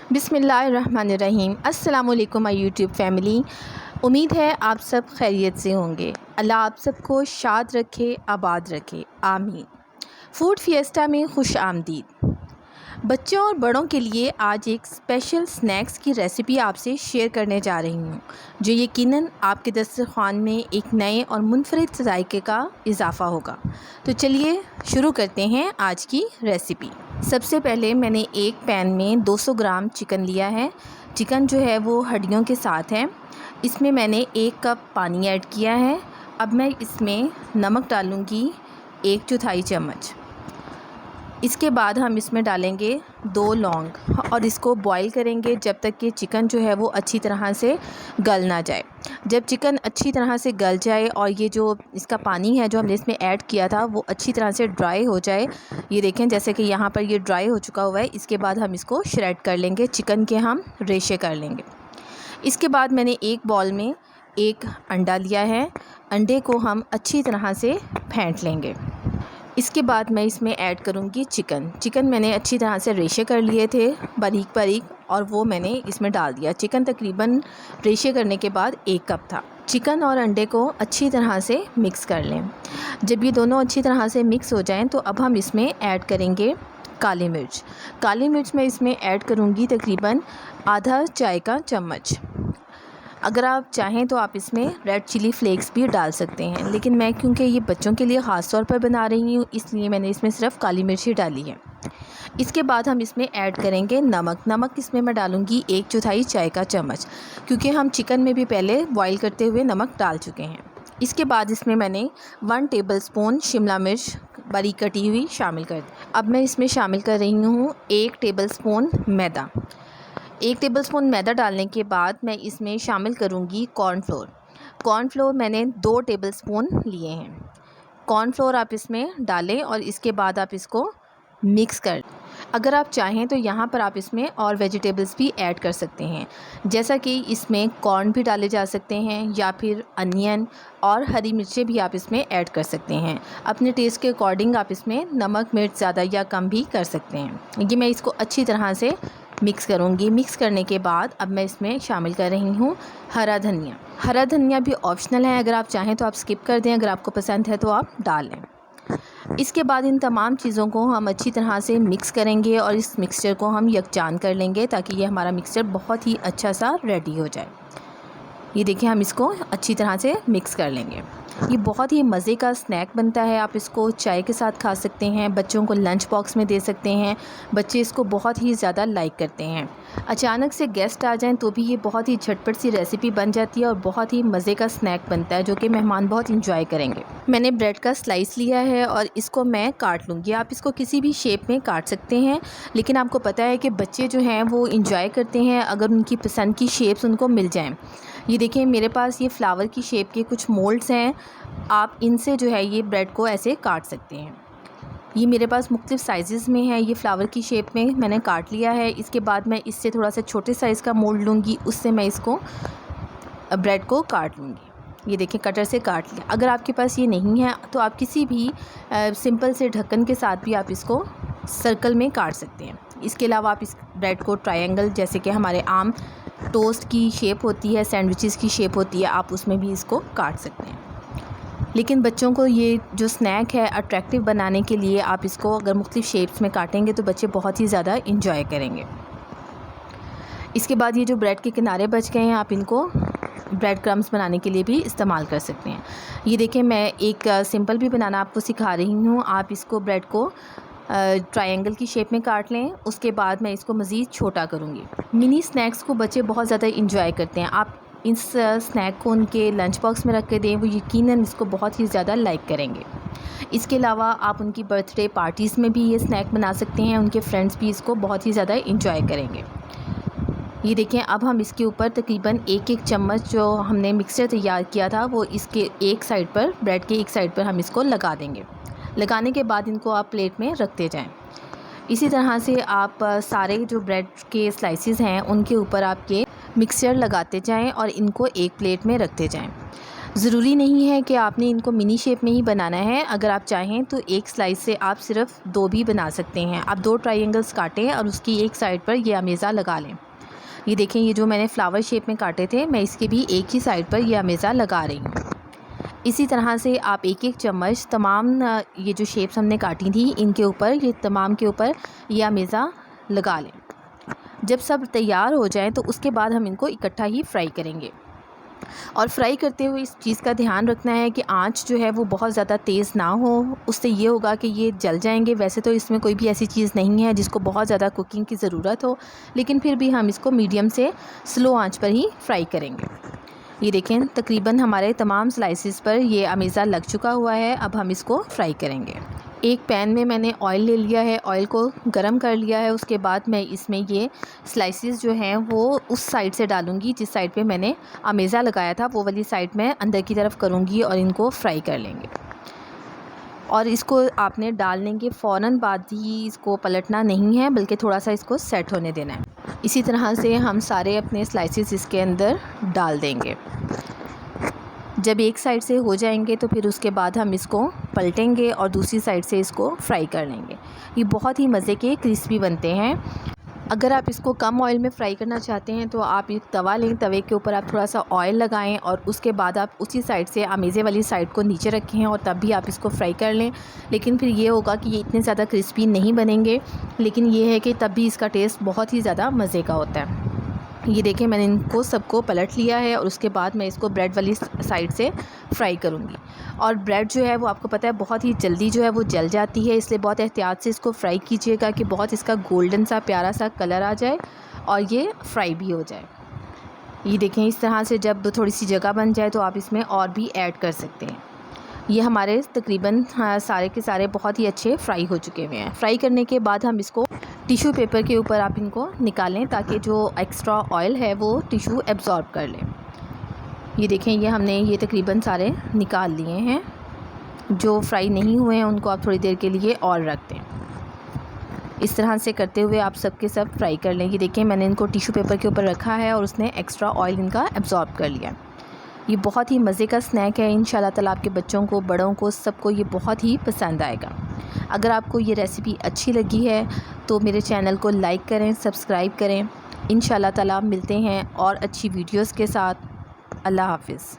बिस्मिल्लाहिर्रहमानिर्रहीम। अस्सलामुअलैकुम my YouTube family. उम्मीद है आप सब खैरियत से होंगे। अल्लाह आप सबको शाद रखे, आबाद रखे, आमीन। फ़ूड फिएस्टा में खुश आमदीद। बच्चों और बड़ों के लिए आज एक स्पेशल स्नैक्स की रेसिपी आपसे शेयर करने जा रही हूँ, जो यकीनन आपके दस्तरख़्वान में एक नए और मुनफरिद ज़ायक़े का इजाफ़ा होगा। तो चलिए शुरू करते हैं आज की रेसिपी। सबसे पहले मैंने एक पैन में 200 ग्राम चिकन लिया है। चिकन जो है वो हड्डियों के साथ है। इसमें मैंने 1 कप पानी ऐड किया है। अब मैं इसमें नमक डालूँगी 1/4 चम्मच। इसके बाद हम इसमें डालेंगे 2 लौंग और इसको बॉईल करेंगे जब तक कि चिकन जो है वो अच्छी तरह से गल ना जाए। जब चिकन अच्छी तरह से गल जाए और ये जो इसका पानी है जो हमने इसमें ऐड किया था वो अच्छी तरह से ड्राई हो जाए, ये देखें जैसे कि यहाँ पर ये ड्राई हो चुका हुआ है। इसके बाद हम इसको श्रेड कर लेंगे, चिकन के हम रेशे कर लेंगे। इसके बाद मैंने एक बॉल में 1 अंडा लिया है। अंडे को हम अच्छी तरह से फेंट लेंगे। इसके बाद मैं इसमें ऐड करूँगी चिकन मैंने अच्छी तरह से रेशे कर लिए थे बारीक बारीक, और वो मैंने इसमें डाल दिया। चिकन तकरीबन रेशे करने के बाद 1 कप था। चिकन और अंडे को अच्छी तरह से मिक्स कर लें। जब ये दोनों अच्छी तरह से मिक्स हो जाएं तो अब हम इसमें ऐड करेंगे काली मिर्च मैं इसमें ऐड करूँगी तकरीबन आधा चाय का चम्मच। अगर आप चाहें तो आप इसमें रेड चिली फ्लेक्स भी डाल सकते हैं, लेकिन मैं क्योंकि ये बच्चों के लिए ख़ास तौर पर बना रही हूँ इसलिए मैंने इसमें सिर्फ काली मिर्च ही डाली है। इसके बाद हम इसमें ऐड करेंगे नमक इसमें मैं डालूँगी 1/4 चाय का चम्मच, क्योंकि हम चिकन में भी पहले बॉईल करते हुए नमक डाल चुके हैं। इसके बाद इसमें मैंने 1 टेबलस्पून शिमला मिर्च बारीक कटी हुई शामिल कर दी। अब मैं इसमें शामिल कर रही हूँ 1 टेबलस्पून मैदा। 1 टेबलस्पून मैदा डालने के बाद मैं इसमें शामिल करूँगी कॉर्नफ्लोर मैंने 2 टेबलस्पून लिए हैं। कॉर्नफ्लोर आप इसमें डालें और इसके बाद आप इसको मिक्स कर। अगर आप चाहें तो यहाँ पर आप इसमें और वेजिटेबल्स भी ऐड कर सकते हैं, जैसा कि इसमें कॉर्न भी डाले जा सकते हैं या फिर अनियन और हरी मिर्चें भी आप इसमें ऐड कर सकते हैं। अपने टेस्ट के अकॉर्डिंग आप इसमें नमक मिर्च ज़्यादा या कम भी कर सकते हैं। ये मैं इसको अच्छी तरह से मिक्स करूँगी। मिक्स करने के बाद अब मैं इसमें शामिल कर रही हूँ हरा धनिया भी ऑप्शनल है, अगर आप चाहें तो आप स्किप कर दें, अगर आपको पसंद है तो आप डाल लें। इसके बाद इन तमाम चीज़ों को हम अच्छी तरह से मिक्स करेंगे और इस मिक्सचर को हम यकजान कर लेंगे ताकि ये हमारा मिक्सचर बहुत ही अच्छा सा रेडी हो जाए। ये देखिए हम इसको अच्छी तरह से मिक्स कर लेंगे। ये बहुत ही मज़े का स्नैक बनता है। आप इसको चाय के साथ खा सकते हैं, बच्चों को लंच बॉक्स में दे सकते हैं। बच्चे इसको बहुत ही ज़्यादा लाइक करते हैं। अचानक से गेस्ट आ जाएं तो भी ये बहुत ही झटपट सी रेसिपी बन जाती है और बहुत ही मज़े का स्नैक बनता है, जो कि मेहमान बहुत इंजॉय करेंगे। मैंने ब्रेड का स्लाइस लिया है और इसको मैं काट लूँगी। आप इसको किसी भी शेप में काट सकते हैं, लेकिन आपको पता है कि बच्चे जो हैं वो इंजॉय करते हैं अगर उनकी पसंद की शेप्स उनको मिल जाएँ। ये देखिए मेरे पास ये फ्लावर की शेप के कुछ मोल्ड्स हैं, आप इनसे जो है ये ब्रेड को ऐसे काट सकते हैं। ये मेरे पास मुख्तलिफ़ साइज़ में है। ये फ्लावर की शेप में मैंने काट लिया है। इसके बाद मैं इससे थोड़ा सा छोटे साइज़ का मोल्ड लूँगी, उससे मैं इसको ब्रेड को काट लूँगी। ये देखिए कटर से काट लिया। अगर आपके पास ये नहीं है तो आप किसी भी सिंपल से ढक्कन के साथ भी आप इसको सर्कल में काट सकते हैं। इसके अलावा आप इस ब्रेड को ट्रायंगल, जैसे कि हमारे आम टोस्ट की शेप होती है, सैंडविचेस की शेप होती है, आप उसमें भी इसको काट सकते हैं। लेकिन बच्चों को ये जो स्नैक है अट्रैक्टिव बनाने के लिए आप इसको अगर मुख्तलिफ़ शेप्स में काटेंगे तो बच्चे बहुत ही ज़्यादा इंजॉय करेंगे। इसके बाद ये जो ब्रेड के किनारे बच गए हैं आप इनको ब्रेड क्रम्स बनाने के लिए भी इस्तेमाल कर सकते हैं। ये देखें मैं एक सिंपल भी बनाना आपको सिखा रही हूँ। आप इसको ब्रेड को ट्रायंगल की शेप में काट लें। उसके बाद मैं इसको मज़ीद छोटा करूँगी। मिनी स्नैक्स को बच्चे बहुत ज़्यादा इंजॉय करते हैं। आप इस स्नैक को उनके लंच बॉक्स में रख के दें, वो यकीनन इसको बहुत ही ज़्यादा लाइक करेंगे। इसके अलावा आप उनकी बर्थडे पार्टीज़ में भी ये स्नैक बना सकते हैं, उनके फ्रेंड्स भी इसको बहुत ही ज़्यादा इंजॉय करेंगे। ये देखें अब हम इसके ऊपर तकरीबन 1-1 चम्मच जो हमने मिक्सचर तैयार किया था वो इसके एक साइड पर, ब्रेड के एक साइड पर हम इसको लगा देंगे। लगाने के बाद इनको आप प्लेट में रखते जाएं। इसी तरह से आप सारे जो ब्रेड के स्लाइसेस हैं उनके ऊपर आप ये मिक्सचर लगाते जाएं और इनको एक प्लेट में रखते जाएं। ज़रूरी नहीं है कि आपने इनको मिनी शेप में ही बनाना है। अगर आप चाहें तो एक स्लाइस से आप सिर्फ 2 भी बना सकते हैं। आप 2 ट्रायंगल्स काटें और उसकी एक साइड पर ये अमेज़ा लगा लें। ये देखें, ये जो मैंने फ्लावर शेप में काटे थे, मैं इसके भी एक ही साइड पर ये अमेज़ा लगा रही हूँ। इसी तरह से आप एक-एक चम्मच तमाम ये जो शेप्स हमने काटी थी इनके ऊपर, ये तमाम के ऊपर ये अमेज़ा लगा लें। जब सब तैयार हो जाएँ तो उसके बाद हम इनको इकट्ठा ही फ्राई करेंगे। और फ्राई करते हुए इस चीज़ का ध्यान रखना है कि आंच जो है वो बहुत ज़्यादा तेज़ ना हो, उससे ये होगा कि ये जल जाएंगे। वैसे तो इसमें कोई भी ऐसी चीज़ नहीं है जिसको बहुत ज़्यादा कुकिंग की ज़रूरत हो, लेकिन फिर भी हम इसको मीडियम से स्लो आंच पर ही फ्राई करेंगे। ये देखें, तकरीबन हमारे तमाम स्लाइसेस पर ये अमेज़ा लग चुका हुआ है। अब हम इसको फ्राई करेंगे। एक पैन में मैंने ऑयल ले लिया है, ऑयल को गरम कर लिया है। उसके बाद मैं इसमें ये स्लाइसेस जो हैं वो उस साइड से डालूँगी जिस साइड पे मैंने अमेज़ा लगाया था, वो वाली साइड मैं अंदर की तरफ करूँगी और इनको फ्राई कर लेंगे। और इसको आपने डालने के फ़ौरन बाद ही इसको पलटना नहीं है, बल्कि थोड़ा सा इसको सेट होने देना है। इसी तरह से हम सारे अपने स्लाइसेस इसके अंदर डाल देंगे। जब एक साइड से हो जाएंगे तो फिर उसके बाद हम इसको पलटेंगे और दूसरी साइड से इसको फ्राई कर लेंगे। ये बहुत ही मज़े के क्रिस्पी बनते हैं। अगर आप इसको कम ऑयल में फ्राई करना चाहते हैं तो आप एक तवा लें, तवे के ऊपर आप थोड़ा सा ऑयल लगाएं और उसके बाद आप उसी साइड से अमेज़े वाली साइड को नीचे रखें और तब भी आप इसको फ्राई कर लें। लेकिन फिर ये होगा कि ये इतने ज़्यादा क्रिस्पी नहीं बनेंगे, लेकिन ये है कि तब भी इसका टेस्ट बहुत ही ज़्यादा मज़े का होता है। ये देखें, मैंने इनको सबको पलट लिया है और उसके बाद मैं इसको ब्रेड वाली साइड से फ्राई करूँगी। और ब्रेड जो है वो आपको पता है बहुत ही जल्दी जो है वो जल जाती है, इसलिए बहुत एहतियात से इसको फ्राई कीजिएगा कि बहुत इसका गोल्डन सा प्यारा सा कलर आ जाए और ये फ्राई भी हो जाए। ये देखें, इस तरह से जब थोड़ी सी जगह बन जाए तो आप इसमें और भी ऐड कर सकते हैं। ये हमारे तकरीबन सारे के सारे बहुत ही अच्छे फ्राई हो चुके हुए हैं। फ्राई करने के बाद हम इसको टिश्यू पेपर के ऊपर आप इनको निकालें ताकि जो एक्स्ट्रा ऑयल है वो टिश्यू एब्ज़ॉर्ब कर ले। ये देखें, ये हमने ये तकरीबन सारे निकाल लिए हैं। जो फ्राई नहीं हुए हैं उनको आप थोड़ी देर के लिए और रख दें। इस तरह से करते हुए आप सब के सब फ्राई कर लें। ये देखें, मैंने इनको टिश्यू पेपर के ऊपर रखा है और उसने एक्स्ट्रा ऑयल इनका एब्ज़ॉर्ब कर लिया। ये बहुत ही मज़े का स्नैक है। इंशाल्लाह ताला आपके बच्चों को, बड़ों को, सबको ये बहुत ही पसंद आएगा। अगर आपको ये रेसिपी अच्छी लगी है तो मेरे चैनल को लाइक करें, सब्सक्राइब करें। इंशाल्लाह ताला मिलते हैं और अच्छी वीडियोस के साथ। अल्लाह हाफ़िज़।